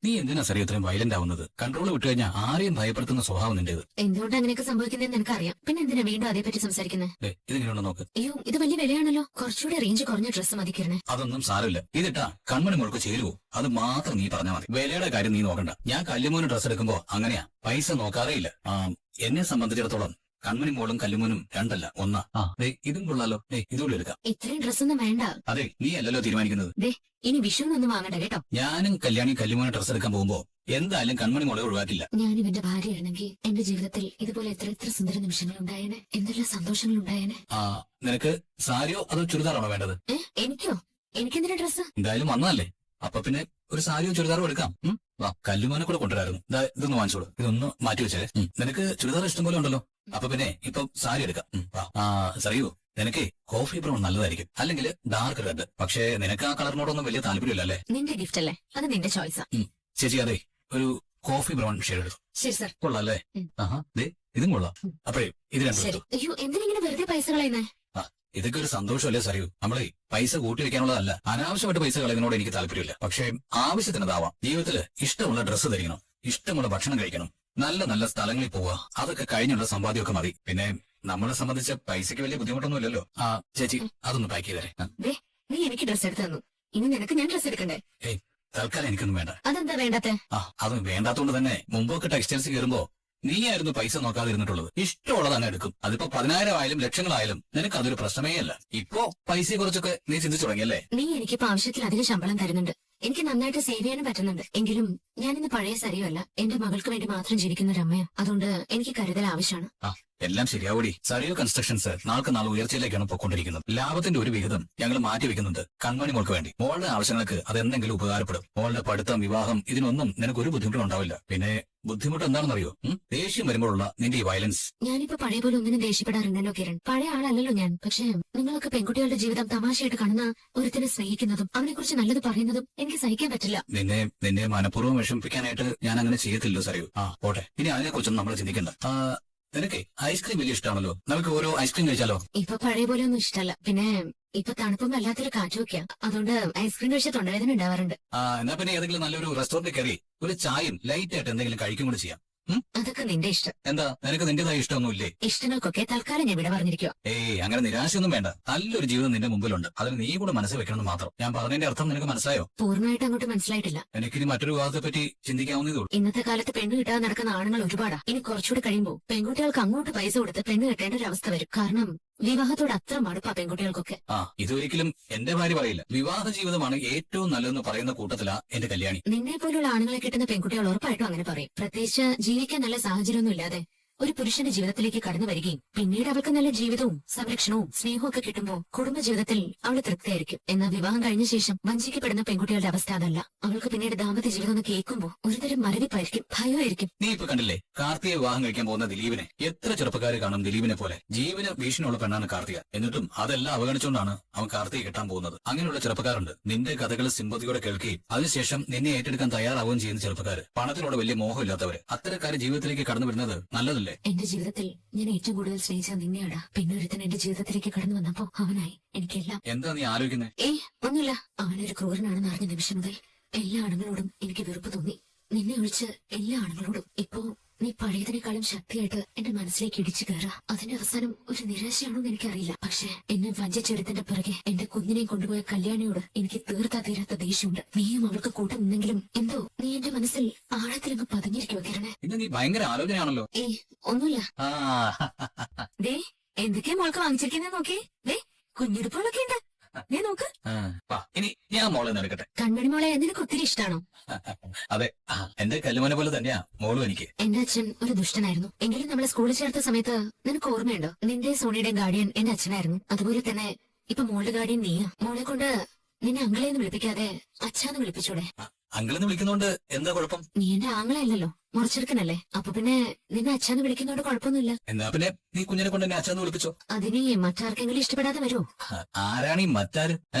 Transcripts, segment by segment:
നീ എന്തിനാ സറിയ ഇത്രയും വയലന്റ് ആവുന്നത്? കൺട്രോൾ വിട്ടുകഴിഞ്ഞാൽ ആരെയും ഭയപ്പെടുത്തുന്ന സ്വഭാവം നിന്റേത്. എന്തുകൊണ്ട് അങ്ങനെയൊക്കെ സംഭവിക്കുന്നതെന്ന് എനിക്കറിയാം. പിന്നെ എന്തിനാ വീണ്ടും അതേപറ്റി സംസാരിക്കുന്നത്? ഇതിങ്ങനെയുണ്ടോ നോക്ക്. അയ്യോ, ഇത് വലിയ വിലയാണല്ലോ. കുറച്ചുകൂടെ റേഞ്ച് കുറഞ്ഞ ഡ്രസ്സ് മതി കിരണേ. അതൊന്നും സാരമില്ല. ഇതിട്ടാ കൺമണി മുഴുക്ക് ചേരുവോ? അത് മാത്രം നീ പറഞ്ഞാൽ മതി. വിലയുടെ കാര്യം നീ നോക്കണ്ട. ഞാൻ കല്ലുമോന് ഡ്രസ്സ് എടുക്കുമ്പോ അങ്ങനെയാ, പൈസ നോക്കാറേ ഇല്ല. എന്നെ സംബന്ധിച്ചിടത്തോളം കൺമണി മോളും കല്ലുമോനും രണ്ടല്ല ഒന്നാ. ഇതും കൊള്ളാലോ. ഇതുകൂടി എടുക്കാം. ഇത്രയും ഡ്രസ്സൊന്നും വേണ്ട. അതെ, നീ അല്ലല്ലോ തീരുമാനിക്കുന്നത്. ഇനി വിഷുവിനൊന്നും വാങ്ങണ്ട കേട്ടോ. ഞാനും കല്യാണി കല്ലുമോനെ ഡ്രസ്സ് എടുക്കാൻ പോകുമ്പോ എന്തായാലും കൺമണി മോളെ ഒഴിവാക്കില്ല. ഞാനും എന്റെ ഭാര്യയാണെങ്കിൽ എന്റെ ജീവിതത്തിൽ ഇതുപോലെ എത്ര സുന്ദര നിമിഷങ്ങൾ ഉണ്ടായേനെ, എന്തെല്ലാം സന്തോഷങ്ങൾ ഉണ്ടായേനെ. നിനക്ക് സാരിയോ അതോ ചുരിദാറാണോ വേണ്ടത്? എനിക്കോ? എനിക്കെന്തിനാ ഡ്രസ്സ്? എന്തായാലും വന്നതല്ലേ, അപ്പൊ പിന്നെ ഒരു സാരിയോ ചുരിദാറോ എടുക്കാം. വാ, കല്ലുമോനെ കൂടെ കൊണ്ടുവരായിരുന്നു. ഇതൊന്ന് വാങ്ങിച്ചോളൂ. ഇതൊന്ന് മാറ്റി വെച്ചേ. നിനക്ക് ചുരിദാർ ഇഷ്ടം പോലെ ഉണ്ടല്ലോ. അപ്പൊ പിന്നെ ഇപ്പൊ സാരി എടുക്കാം. സറിയോ, നിനക്ക് കോഫി ബ്രൗൺ നല്ലതായിരിക്കും, അല്ലെങ്കിൽ ഡാർക്ക് റെഡ്. പക്ഷേ നിനക്ക് ആ കളറിനോടൊന്നും വലിയ താല്പര്യമില്ല അല്ലേ? നിന്റെ ഗിഫ്റ്റ് അല്ലേ, അത് നിന്റെ ചോയ്സാ. ചേച്ചി, അതെ, ഒരു കോഫി ബ്രൗൺ ഷെയ്ഡ് എടുത്തു. ശരി സർ. കൊള്ളാല്ലേ? ഇതും കൊള്ളാം. അപ്പഴേ ഇത് രണ്ടും. അയ്യോ, എന്തിനിങ്ങനെ വെറുതെ പൈസ കളയുന്നേ? ഇതൊക്കെ ഒരു സന്തോഷമല്ലേ സറിയൂ? നമ്മളെ പൈസ കൂട്ടി വെക്കാനുള്ളതല്ല. അനാവശ്യമായിട്ട് പൈസ കളയുന്നതിനോട് എനിക്ക് താല്പര്യമില്ല. പക്ഷേ ആവശ്യത്തിനതാവാം. ജീവിതത്തില് ഇഷ്ടമുള്ള ഡ്രസ്സ് ധരിക്കണം, ഇഷ്ടമുള്ള ഭക്ഷണം കഴിക്കണം, നല്ല നല്ല സ്ഥലങ്ങളിൽ പോവുക. അതൊക്കെ കഴിഞ്ഞുള്ള സമ്പാദ്യമൊക്കെ മതി. പിന്നെ നമ്മളെ സംബന്ധിച്ച് പൈസക്ക് വലിയ ബുദ്ധിമുട്ടൊന്നും ഇല്ലല്ലോ. ചേച്ചി, അതൊന്ന് പാക്ക് ചെയ്തേ. നീ എനിക്ക് ഡ്രസ്സ് എടുത്തു തന്നു, ഇനി നിനക്ക് ഞാൻ ഡ്രസ്സ് എടുക്കണ്ടേ? തൽക്കാലം എനിക്കൊന്നും വേണ്ട. അതെന്താ വേണ്ടാത്തെ? അത് വേണ്ടാത്തോണ്ട് തന്നെ മുമ്പൊക്കെ ടെക്സ്റ്റൈൽസ് കയറുമ്പോ നീയായിരുന്നു പൈസ നോക്കാതെ ഇരുന്നിട്ടുള്ളത്. ഇഷ്ടമുള്ളത് തന്നെ എടുക്കും. അതിപ്പോ 10,000 ആയാലും ലക്ഷങ്ങളായാലും നിനക്ക് അതൊരു പ്രശ്നമേ അല്ല. ഇപ്പോ പൈസയെ കുറിച്ചൊക്കെ നീ ചിന്തിച്ചു തുടങ്ങിയല്ലേ? നീ എനിക്കിപ്പോ ആവശ്യത്തിലധികം ശമ്പളം തരുന്നുണ്ട്, എനിക്ക് നന്നായിട്ട് സേവ് ചെയ്യാനും പറ്റുന്നുണ്ട്. എങ്കിലും ഞാനിന്ന് പഴയ സരിയല്ല, എന്റെ മകൾക്ക് വേണ്ടി മാത്രം ജീവിക്കുന്ന ഒരു അമ്മയാണ്. അതുകൊണ്ട് എനിക്ക് കരുതൽ ആവശ്യമാണ്. എല്ലാം ശരിയാവൂടി. സറിയോ കൺസ്ട്രക്ഷൻസ് നാൾക്ക് നാൾ ഉയർച്ചയിലേക്കാണ് പോയിക്കൊണ്ടിരിക്കുന്നത്. ലാഭത്തിന്റെ ഒരു വിഹിതം ഞങ്ങൾ മാറ്റിവെക്കുന്നുണ്ട് കൺമണി മോൾക്ക് വേണ്ടി. മോളുടെ ആവശ്യങ്ങൾക്ക് അതെന്തെങ്കിലും ഉപകാരപ്പെടും. മോളുടെ പഠിത്തം, വിവാഹം, ഇതിനൊന്നും നിനക്ക് ഒരു ബുദ്ധിമുട്ടും ഉണ്ടാവില്ല. പിന്നെ ബുദ്ധിമുട്ട് എന്താണെന്നറിയോ? ദേഷ്യം വരുമ്പോഴുള്ള നിന്റെ ഈ വയലൻസ്. ഞാനിപ്പോ പഴയ പോലെ ഒന്നിനും ദേഷ്യപ്പെടാറുണ്ടല്ലോ കിരൺ. പഴയ ആളല്ലല്ലോ ഞാൻ. പക്ഷേ നിങ്ങളൊക്കെ പെൺകുട്ടികളുടെ ജീവിതം തമാശയായിട്ട് കാണുന്ന ഒരുത്തിനെ സ്നേഹിക്കുന്നതും അവനെ കുറിച്ച് നല്ലത് പറയുന്നതും എനിക്ക് സഹിക്കാൻ പറ്റില്ല. നിന്നെ മനഃപൂർവ്വം വിഷമിപ്പിക്കാനായിട്ട് ഞാൻ അങ്ങനെ ചെയ്യത്തില്ലോ സറിയോ. പോട്ടെ, ഇനി അതിനെ കുറിച്ചൊന്നും നമ്മൾ ചിന്തിക്കണ്ട. നിനക്ക് ഐസ്ക്രീം വലിയ ഇഷ്ടമാണല്ലോ. നമുക്ക് ഓരോ ഐസ്ക്രീം കഴിച്ചാലോ? ഇപ്പൊ പഴയ പോലെ ഒന്നും ഇഷ്ടമല്ല. പിന്നെ ഇപ്പൊ തണുപ്പും വല്ലാത്തൊരു കാറ്റ് വെക്കാം, അതുകൊണ്ട് ഐസ്ക്രീം കഴിച്ച തൊണ്ടവേദന ഉണ്ടാവാറുണ്ട്. എന്നാ പിന്നെ ഏതെങ്കിലും നല്ലൊരു റെസ്റ്റോറന്റിൽ കയറി ഒരു ചായയും ലൈറ്റ് ആയിട്ട് എന്തെങ്കിലും കഴിക്കും കൂടെ ചെയ്യാം. അതൊക്കെ നിന്റെ ഇഷ്ടം. എന്താ, നിനക്ക് നിന്റേതായ ഇഷ്ടമൊന്നുമില്ലേ? ഇഷ്ടങ്ങൾക്കൊക്കെ തൽക്കാലം ഞാൻ ഇവിടെ പറഞ്ഞിരിക്കുക. അങ്ങനെ നിരാശയൊന്നും വേണ്ട. നല്ലൊരു ജീവിതം നിന്റെ മുമ്പിലുണ്ട്. അതിന് നീ കൂടെ മനസ്സിൽ വെക്കണമെന്ന് മാത്രം. ഞാൻ പറഞ്ഞതിന്റെ അർത്ഥം നിനക്ക് മനസ്സിലായോ? പൂർണ്ണമായിട്ട് അങ്ങോട്ട് മനസ്സിലായിട്ടില്ല. എനിക്കിനി മറ്റൊരു വിവാഹത്തെ പറ്റി ചിന്തിക്കാവുന്നതേ ഉള്ളൂ. ഇന്നത്തെ കാലത്ത് പെണ്ണ് കിട്ടാതെ നടക്കുന്ന ആണുങ്ങൾ ഒരുപാടാ. ഇനി കുറച്ചുകൂടി കഴിയുമ്പോൾ പെൺകുട്ടികൾക്ക് അങ്ങോട്ട് പൈസ കൊടുത്ത് പെണ്ണ് കെട്ടേണ്ട ഒരു അവസ്ഥ വരും. കാരണം വിവാഹത്തോട് അത്ര മടുപ്പാ പെൺകുട്ടികൾക്കൊക്കെ. ഇതൊരിക്കലും എന്റെ ഭാര്യ പറയില്ല. വിവാഹ ജീവിതമാണ് ഏറ്റവും നല്ലതെന്ന് പറയുന്ന കൂട്ടത്തിലാ എന്റെ കല്യാണി. നിന്നെ പോലുള്ള ആണുങ്ങളെ കിട്ടുന്ന പെൺകുട്ടികൾ ഉറപ്പായിട്ടും അങ്ങനെ പറയും. പ്രത്യേകിച്ച് ജീവിക്കാൻ നല്ല സാഹചര്യമൊന്നും ഇല്ലാതെ ഒരു പുരുഷന്റെ ജീവിതത്തിലേക്ക് കടന്നു വരികയും പിന്നീട് അവൾക്ക് നല്ല ജീവിതവും സംരക്ഷണവും സ്നേഹവും ഒക്കെ കിട്ടുമ്പോൾ കുടുംബജീവിതത്തിൽ അവള് തൃപ്തിയായിരിക്കും. എന്നാൽ വിവാഹം കഴിഞ്ഞ ശേഷം വഞ്ചിക്കപ്പെടുന്ന പെൺകുട്ടികളുടെ അവസ്ഥ അതല്ല. അവൾക്ക് പിന്നീട് ദാമ്പത്യ ജീവിതം എന്ന് കേൾക്കുമ്പോൾ ഒരുതരം മരവിപ്പായിരിക്കും, ഭയമായിരിക്കും. നീ ഇപ്പൊ കണ്ടില്ലേ കാർത്തിയെ വിവാഹം കഴിക്കാൻ പോകുന്ന ദിലീപിനെ? എത്ര ചെറുപ്പക്കാര് കാണും ദിലീപിനെ പോലെ? ജീവന് ഭീഷണിയുള്ള പെണ്ണാണ് കാർത്തിക. എന്നിട്ടും അതെല്ലാം അവഗണിച്ചുകൊണ്ടാണ് അവൻ കാർത്തിയെ കെട്ടാൻ പോകുന്നത്. അങ്ങനെയുള്ള ചെറുപ്പക്കാരുണ്ട്. നിന്റെ കഥകൾ സിമ്പതിയോടെ കേൾക്കുകയും അതിനുശേഷം നിന്നെ ഏറ്റെടുക്കാൻ തയ്യാറാവുകയും ചെയ്യുന്ന ചെറുപ്പക്കാര്, പണത്തിനോട് വലിയ മോഹമില്ലാത്തവര്. അത്തരക്കാര് ജീവിതത്തിലേക്ക് കടന്നു വരുന്നത് നല്ലതല്ലേ? എന്റെ ജീവിതത്തിൽ ഞാൻ ഏറ്റവും കൂടുതൽ സ്നേഹിച്ചത് നിന്നെയാടാ. പിന്നെ ഒരുത്തൻ എന്റെ ജീവിതത്തിലേക്ക് കടന്നു വന്നപ്പോ അവനായി എനിക്കെല്ലാം. എന്താ നീ ആലോചിക്കുന്നത്? ഒന്നുമില്ല. അവനൊരു ക്രൂരനാണെന്ന് അറിഞ്ഞ നിമിഷം മുതൽ എല്ലാ ആണുങ്ങളോടും എനിക്ക് വെറുപ്പ് തോന്നി. നിന്നെ ഒഴിച്ച് എല്ലാ ആണുങ്ങളോടും. ഇപ്പോ നീ പഴയതിനേക്കാളും ശക്തിയായിട്ട് എന്റെ മനസ്സിലേക്ക് ഇടിച്ചു കയറുക. അതിന്റെ അവസാനം ഒരു നിരാശയാണോന്ന് എനിക്കറിയില്ല. പക്ഷെ എന്നെ വഞ്ചിച്ചെടുത്തിന്റെ പിറകെ എന്റെ കുഞ്ഞിനെയും കൊണ്ടുപോയ കല്യാണിയോട് എനിക്ക് തീരാത്ത ദേഷ്യമുണ്ട്. നീയും അവൾക്ക് കൂട്ടം നിന്നെങ്കിലും എന്തോ നീ എന്റെ മനസ്സിൽ ആഴത്തിലങ്ങ് പതിഞ്ഞിരിക്കുവോ കിരണേ? നീ ഭയങ്കര ആലോചനയാണല്ലോ. ഒന്നുമില്ല. എന്തൊക്കെയാ മോൾക്ക് വാങ്ങിച്ചിരിക്കുന്നത് നോക്കി. കുഞ്ഞുടുപ്പുകളൊക്കെ ഉണ്ട്. നീ നോക്ക്. ഇനി ഞാൻ മോളെ എടുക്കട്ടെ. കൺമണി മോളെ നിനക്ക് ഒത്തിരി ഇഷ്ടമാണോ? അതെ, എന്റെ കല്ലുമോനെ പോലെ തന്നെയാ മോളും എനിക്ക്. എന്റെ അച്ഛൻ ഒരു ദുഷ്ടനായിരുന്നു. എങ്കിലും നമ്മളെ സ്കൂളിൽ ചേർത്ത സമയത്ത് നിനക്ക് ഓർമ്മയുണ്ടോ? നിന്റെ സോണിയുടെയും ഗാർഡിയൻ എന്റെ അച്ഛനായിരുന്നു. അതുപോലെ തന്നെ ഇപ്പൊ മോളുടെ ഗാർഡിയൻ നീയാ. മോളെ കൊണ്ട് നിന്നെ അങ്കിളെന്ന് വിളിപ്പിക്കാതെ അച്ഛാന്ന് വിളിപ്പിച്ചൂടെ? അങ്കിളെന്ന് വിളിക്കുന്നോണ്ട് എന്താ കുഴപ്പം? നീ എന്റെ ആങ്ങളയല്ലല്ലോ, മുറിച്ചെടുക്കനല്ലേ. അപ്പൊ പിന്നെ നിന്നെ അച്ഛാന്ന് വിളിക്കുന്നോണ്ട് കുഴപ്പമൊന്നുമില്ല. എന്നാ പിന്നെ നീ കുഞ്ഞിനെ കൊണ്ട് എന്നെ അച്ഛാന്ന് വിളിപ്പിച്ചോ. അതിന് മറ്റാർക്കെങ്കിലും ഇഷ്ടപ്പെടാതെ വരുമോ? ആരാണ് ഈ മറ്റാര്?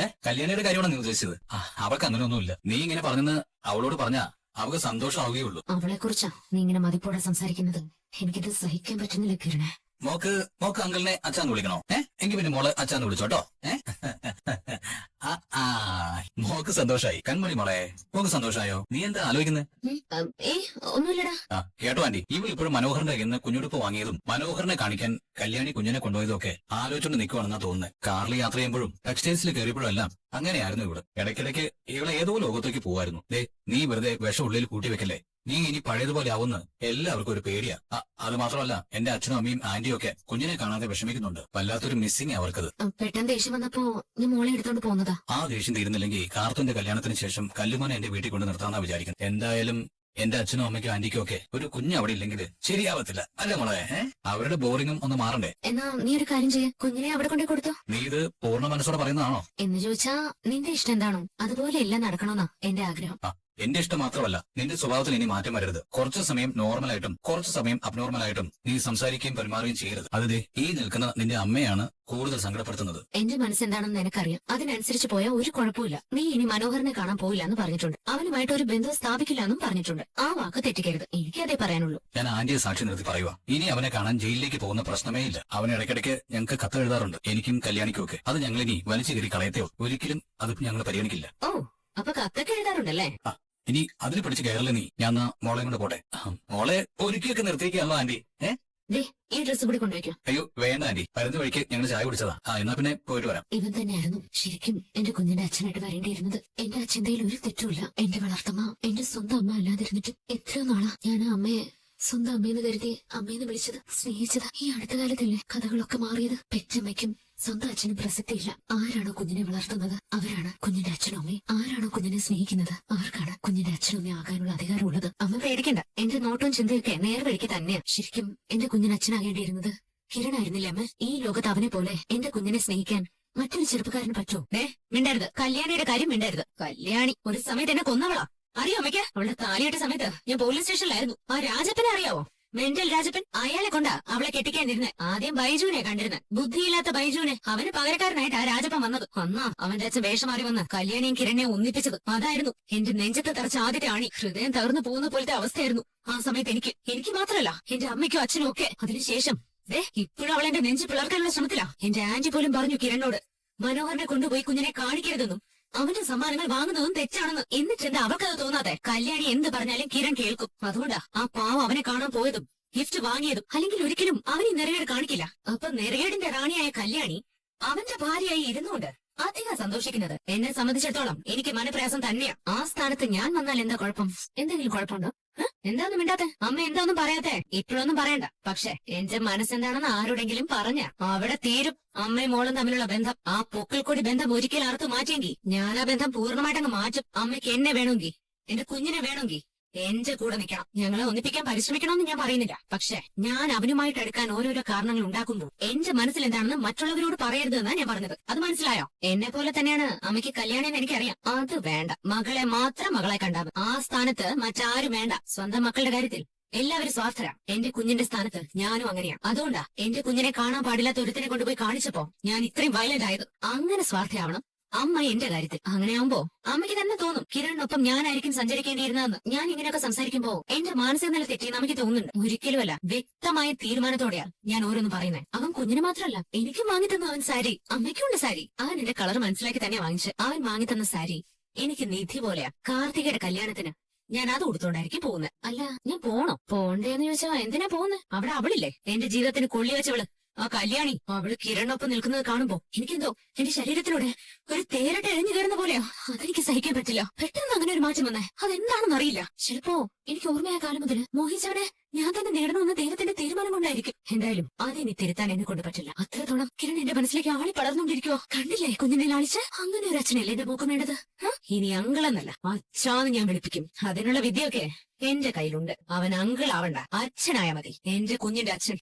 കല്യാണിയുടെ കാര്യമാണ് നീ ഉദ്ദേശിച്ചത്? അവൾക്ക് അങ്ങനെയൊന്നുമില്ല. നീ ഇങ്ങനെ പറഞ്ഞെന്ന് അവളോട് പറഞ്ഞാ അവൾക്ക് സന്തോഷമാവുകയുള്ളൂ. അവളെ കുറിച്ചാ നീ ഇങ്ങനെ മതിപ്പോടെ സംസാരിക്കുന്നത്. എനിക്കിത് സഹിക്കാൻ പറ്റുന്നില്ല കിരണേ. മോക്ക് അങ്കിളിനെ അച്ഛാന്ന് വിളിക്കണോ? എങ്കിൽ പിന്നെ മോള് അച്ഛാന്ന് വിളിച്ചോട്ടോ. ആ ആ മോക്ക് സന്തോഷായി. കൺമണി മോളെ, മോക്ക് സന്തോഷായോ? നീ എന്താ ആലോചിക്കുന്നത്? ഒന്നുമില്ലടാ. ആ കേട്ടോ ആന്റി, ഇവൾ ഇപ്പോഴും മനോഹറിന്റെ കയ്യിൽ നിന്ന് കുഞ്ഞുടുപ്പ് വാങ്ങിയതും മനോഹറിനെ കാണിക്കാൻ കല്യാണി കുഞ്ഞിനെ കൊണ്ടുപോയതും ഒക്കെ ആലോചിച്ചുകൊണ്ട് നിൽക്കുവാണെന്നാ തോന്നുന്നത്. കാറിൽ യാത്ര ചെയ്യുമ്പോഴും ടെക്സ്റ്റൈൽസിൽ കയറിയപ്പോഴും എല്ലാം അങ്ങനെയായിരുന്നു ഇവിടെ. ഇടയ്ക്കിടയ്ക്ക് ഇവളെ ഏതോ ലോകത്തേക്ക് പോവായിരുന്നു. ദേ, നീ വെറുതെ വിഷം ഉള്ളിൽ കൂട്ടിവെക്കല്ലേ. നീ ഇനി പഴയതുപോലെ ആവുന്ന് എല്ലാവർക്കും ഒരു പേടിയാ. അത് മാത്രമല്ല, എന്റെ അച്ഛനും അമ്മയും ആന്റിയും ഒക്കെ കുഞ്ഞിനെ കാണാതെ വിഷമിക്കുന്നുണ്ട്. വല്ലാത്തൊരു മിസ്സിംഗ് അവർക്കത്. പെട്ടെന്ന് ദേഷ്യം വന്നപ്പോ ഞാൻ മോളെ എടുത്തോണ്ട് പോന്നതാ. ആ ദേഷ്യം തീരുന്നില്ലെങ്കിൽ കാർത്തുന്റെ കല്യാണത്തിന് ശേഷം കല്ലുമോനെ എന്റെ വീട്ടിൽ കൊണ്ട് നിർത്താന്നാ വിചാരിക്കുന്നത്. എന്തായാലും എന്റെ അച്ഛനും അമ്മയ്ക്കും ആന്റിക്കും ഒക്കെ ഒരു കുഞ്ഞ് അവിടെ ഇല്ലെങ്കിൽ ശരിയാവത്തില്ല. അല്ലേ മോളെ? അവരുടെ ബോറിങ്ങും ഒന്ന് മാറണ്ടേ? എന്നാ നീ ഒരു കാര്യം ചെയ്യ, കുഞ്ഞിനെ അവിടെ കൊണ്ടേ കൊടുത്തോ. നീ ഇത് പൂർണ്ണ മനസ്സോടെ പറയുന്നതാണോ? എന്ന് ചോദിച്ചാ നിന്റെ ഇഷ്ടം എന്താണോ അതുപോലെ എല്ലാം നടക്കണമെന്നാ എന്റെ ആഗ്രഹം. എന്റെ ഇഷ്ടം മാത്രമല്ല, നിന്റെ സ്വഭാവത്തിൽ ഇനി മാറ്റം വരരുത്. കുറച്ചു സമയം നോർമലായിട്ടും കുറച്ചു സമയം അബ്നോർമലായിട്ടും നീ സംസാരിക്കുകയും പെരുമാറുകയും ചെയ്യരുത്. അത് ഈ നിൽക്കുന്ന നിന്റെ അമ്മയാണ് കൂടുതൽ സങ്കടപ്പെടുത്തുന്നത്. എന്റെ മനസ്സെന്താണെന്ന് നിനക്കറിയാം. അതിനനുസരിച്ച് പോയാൽ ഒരു കുഴപ്പമില്ല. നീ ഇനി മനോഹരനെ കാണാൻ പോയില്ല എന്ന് പറഞ്ഞിട്ടുണ്ട്. അവനുമായിട്ട് ഒരു ബന്ധം സ്ഥാപിക്കില്ല എന്നും പറഞ്ഞിട്ടുണ്ട്. ആ വാക്ക് തെറ്റിക്കരുത്. എനിക്ക് അതേ പറയാനുള്ളൂ. ഞാൻ ആന്റിയെ സാക്ഷി നിർത്തി പറയുക, ഇനി അവനെ കാണാൻ ജയിലിലേക്ക് പോകുന്ന പ്രശ്നമേ ഇല്ല. അവൻ ഇടയ്ക്കിടയ്ക്ക് ഞങ്ങൾക്ക് കത്ത് എഴുതാറുണ്ട്, എനിക്കും കല്യാണിക്കും ഒക്കെ. അത് ഞങ്ങൾ ഇനി വലിച്ചു കയറി കളയത്തോ ഒരിക്കലും അത് ഞങ്ങൾ പരിഗണിക്കില്ല. ഓ, അപ്പൊ കത്തൊക്കെ എഴുതാറുണ്ടല്ലേ? ഇനി അതിൽ പിടിച്ച് കയറല്ലേ നീ. ഞാൻ മോളെ കൊണ്ട് പോട്ടെ. മോളെ ഒരുക്കിയൊക്കെ നിർത്തിയേക്കാണല്ലോ ആന്റി. ഈ ഡ്രസ്സ് കൂടി കൊണ്ടുവയ്ക്കോ. അയ്യോ വേണ്ട ആന്റി, വരുന്ന വഴിക്ക് ഞങ്ങൾ ചായ കുടിച്ചതാ. എന്നാ പിന്നെ പോയിട്ട് വരാം. ഇവൻ തന്നെയായിരുന്നു ശരിക്കും എന്റെ കുഞ്ഞിന്റെ അച്ഛനായിട്ട് വരേണ്ടിയിരുന്നത്. എന്റെ അച്ഛൻ്റെയിൽ ഒരു തെറ്റുമില്ല. എന്റെ വളർത്തമ്മ എന്റെ സ്വന്തം അമ്മ അല്ലാതിരുന്നിട്ട് എത്രയോ നാളാ ഞാൻ ആ അമ്മയെ സ്വന്തം അമ്മയെന്ന് കരുതി അമ്മയെന്ന് വിളിച്ചത്, സ്നേഹിച്ചത്. ഈ അടുത്ത കാലത്തല്ലേ കഥകളൊക്കെ മാറിയത്. പെറ്റമ്മയ്ക്കും സ്വന്തം അച്ഛനും പ്രസക്തിയില്ല. ആരാണോ കുഞ്ഞിനെ വളർത്തുന്നത് അവരാണ് കുഞ്ഞിന്റെ അച്ഛനും അമ്മയും. ആരാണോ കുഞ്ഞിനെ സ്നേഹിക്കുന്നത് അവർക്കാണ് കുഞ്ഞിന്റെ അച്ഛനും അമ്മയും ആകാനുള്ള അധികാരമുള്ളത്. അമ്മ പേടിക്കണ്ട, എന്റെ നോട്ടവും ചിന്തയൊക്കെ നേർവഴിക്ക് തന്നെയാ. ശരിക്കും എന്റെ കുഞ്ഞിന് അച്ഛനാകേണ്ടിയിരുന്നത് കിരണായിരുന്നില്ല അമ്മ. ഈ ലോകത്ത് അവനെ പോലെ എന്റെ കുഞ്ഞിനെ സ്നേഹിക്കാൻ മറ്റൊരു ചെറുപ്പക്കാരന് പറ്റോ? മിണ്ടരുത്, കല്യാണിയുടെ കാര്യം മിണ്ടരുത്. കല്യാണി ഒരു സമയത്ത് എന്നെ കൊന്നവളാ. അറിയോ അമ്മയ്ക്ക്? അവളുടെ താലിയിട്ട സമയത്ത് ഞാൻ പോലീസ് സ്റ്റേഷനിലായിരുന്നു. ആ രാജപ്പനെ അറിയാവോ? മെന്റൽ രാജപ്പൻ. അയാളെ കൊണ്ടാ അവളെ കെട്ടിക്കാനിരുന്നെ. ആദ്യം ബൈജുവിനെ കണ്ടിരുന്നെ, ബുദ്ധിയില്ലാത്ത ബൈജുവിനെ. അവന് പകരക്കാരനായിട്ട് ആ രാജപ്പൻ വന്നത്. അന്നാ അവന്റെ അച്ഛൻ വേഷം മാറി വന്ന് കല്യാണിയും കിരണിനെ ഒന്നിപ്പിച്ചത്. അതായിരുന്നു എന്റെ നെഞ്ചത്ത് തറച്ച ആദ്യത്തെ ആണി. ഹൃദയം തകർന്നു പോകുന്ന പോലത്തെ അവസ്ഥയായിരുന്നു ആ സമയത്ത് എനിക്ക് മാത്രമല്ല എന്റെ അമ്മയ്ക്കും അച്ഛനും ഒക്കെ. അതിനുശേഷം ഇപ്പോഴും അവൾ എന്റെ നെഞ്ച് പിളർക്കാനുള്ള ശ്രമത്തിലാ. എന്റെ ആന്റി പോലും പറഞ്ഞു കിരണിനോട് മനോഹരനെ കൊണ്ടുപോയി കുഞ്ഞിനെ കാണിക്കരുതെന്നും അവന്റെ സമ്മാനങ്ങൾ വാങ്ങുന്നതും തെറ്റാണെന്ന്. എന്നിട്ടെന്താ അവൾക്കത് തോന്നാതെ? കല്യാണി എന്ത് പറഞ്ഞാലും കിരൺ കേൾക്കും. അതുകൊണ്ടാ ആ പാവം അവനെ കാണാൻ പോയതും ഗിഫ്റ്റ് വാങ്ങിയതും. അല്ലെങ്കിൽ ഒരിക്കലും അവന് നിറകേട് കാണിക്കില്ല. അപ്പൊ നിറകേടിന്റെ റാണിയായ കല്യാണി അവന്റെ ഭാര്യയായി ഇരുന്നുകൊണ്ട് അധികം സന്തോഷിക്കുന്നത്. എന്നെ സംബന്ധിച്ചിടത്തോളം എനിക്ക് മനപ്രയാസം തന്നെയാ. ആ സ്ഥാനത്ത് ഞാൻ വന്നാൽ എന്താ കുഴപ്പം? എന്തെങ്കിലും കുഴപ്പമുണ്ടോ? എന്താന്നും മിണ്ടാത്തെ? അമ്മ എന്താന്നും പറയാത്തെ? ഇപ്പോഴൊന്നും പറയണ്ട. പക്ഷെ എന്റെ മനസ്സെന്താണെന്ന് ആരോടെങ്കിലും പറഞ്ഞ അവിടെ തീരും അമ്മയും മോളും തമ്മിലുള്ള ബന്ധം. ആ പൊക്കിൽ കൂടി ബന്ധം ഒരിക്കൽ അറുത്ത് മാറ്റിയെങ്കിൽ ഞാൻ ആ ബന്ധം പൂർണ്ണമായിട്ടങ്ങ് മാറ്റും. അമ്മയ്ക്ക് എന്നെ വേണമെങ്കിൽ, എന്റെ കുഞ്ഞിനെ വേണമെങ്കിൽ എന്റെ കൂടെ നിൽക്കണം. ഞങ്ങളെ ഒന്നിപ്പിക്കാൻ പരിശ്രമിക്കണമെന്ന് ഞാൻ പറയുന്നില്ല. പക്ഷെ ഞാൻ അവനുമായിട്ട് എടുക്കാൻ ഓരോരോ കാരണങ്ങൾ ഉണ്ടാക്കുമ്പോൾ എന്റെ മനസ്സിൽ എന്താണെന്ന് മറ്റുള്ളവരോട് പറയരുതെന്നാ ഞാൻ പറഞ്ഞത്. അത് മനസ്സിലായോ? എന്നെ പോലെ തന്നെയാണ് അമ്മയ്ക്ക് കല്യാണിന്ന് എനിക്കറിയാം. അത് വേണ്ട, മകളെ മാത്രം മകളെ കണ്ടാൽ ആ സ്ഥാനത്ത് മറ്റാരും വേണ്ട. സ്വന്തം മക്കളുടെ കാര്യത്തിൽ എല്ലാവരും സ്വാർത്ഥരാ. എന്റെ കുഞ്ഞിന്റെ സ്ഥാനത്ത് ഞാനും അങ്ങനെയാണ്. അതുകൊണ്ടാ എന്റെ കുഞ്ഞിനെ കാണാൻ പാടില്ലാത്ത ഒരുത്തിനെ കൊണ്ടുപോയി കാണിച്ചപ്പോ ഞാൻ ഇത്രയും വയലന്റ് ആയത്. അങ്ങനെ സ്വാർത്ഥയാവണം അമ്മ എന്റെ കാര്യത്തിൽ. അങ്ങനെയാവുമ്പോ അമ്മയ്ക്ക് തന്നെ തോന്നും കിരണിനൊപ്പം ഞാനായിരിക്കും സഞ്ചരിക്കേണ്ടിയിരുന്നതെന്ന്. ഞാൻ ഇങ്ങനെയൊക്കെ സംസാരിക്കുമ്പോ എന്റെ മാനസിക നില തെറ്റി നമുക്ക് തോന്നുന്നുണ്ട്. ഒരിക്കലുമല്ല, വ്യക്തമായ തീരുമാനത്തോടെയാ ഞാൻ ഓരോന്നും പറയുന്നത്. അവൻ കുഞ്ഞിന് മാത്രമല്ല എനിക്കും വാങ്ങിത്തന്നു അവൻ സാരി. അമ്മയ്ക്കുണ്ട് സാരി. അവൻ എന്റെ കളർ മനസ്സിലാക്കി തന്നെ വാങ്ങിച്ച് അവൻ വാങ്ങിത്തന്ന സാരി എനിക്ക് നിധി പോലെയാ. കാർത്തികയുടെ കല്യാണത്തിന് ഞാൻ അത് കൊടുത്തോണ്ടായിരിക്കും പോകുന്നത്. അല്ല, ഞാൻ പോണ്ടേന്ന് ചോദിച്ചാ എന്തിനാ പോകുന്നത്? അവിടെ അവളില്ലേ എന്റെ ജീവിതത്തിന് കൊള്ളി വെച്ചവള്, ആ കല്യാണി. അവള് കിരണൊപ്പം നിൽക്കുന്നത് കാണുമ്പോ എനിക്കെന്തോ എന്റെ ശരീരത്തിലൂടെ ഒരു തേരട്ട് എഴിഞ്ഞു കയറുന്ന പോലെയോ. അതെനിക്ക് സഹിക്കാൻ പറ്റില്ല. പെട്ടെന്ന് അങ്ങനെ ഒരു മാറ്റം വന്നേ, അതെന്താണെന്ന് അറിയില്ല. ചിലപ്പോ എനിക്ക് ഓർമ്മയായ കാലം മുതൽ മോഹിച്ചവനെ ഞാൻ തന്നെ നേടണമെന്ന് ദൈവത്തിന്റെ തീരുമാനം കൊണ്ടായിരിക്കും. എന്തായാലും അതിനി തിരുത്താൻ എന്നെ കൊണ്ട് പറ്റില്ല. അത്രത്തോളം കിരൺ എന്റെ മനസ്സിലേക്ക് ആളി പടർന്നുകൊണ്ടിരിക്കുവോ. കണ്ടില്ലേ കുഞ്ഞിനെ ലാളിച്ച്? അങ്ങനെ ഒരു അച്ഛനല്ലേ എന്റെ മൂക്കം വേണ്ടത്? ഇനി അങ്കിളെന്നല്ല അച്ഛാന്ന് ഞാൻ വിളിപ്പിക്കും. അതിനുള്ള വിദ്യയൊക്കെ എന്റെ കയ്യിലുണ്ട്. അവൻ അങ്കിൾ ആവണ്ട, അച്ഛനായ മതി. എന്റെ കുഞ്ഞിന്റെ അച്ഛൻ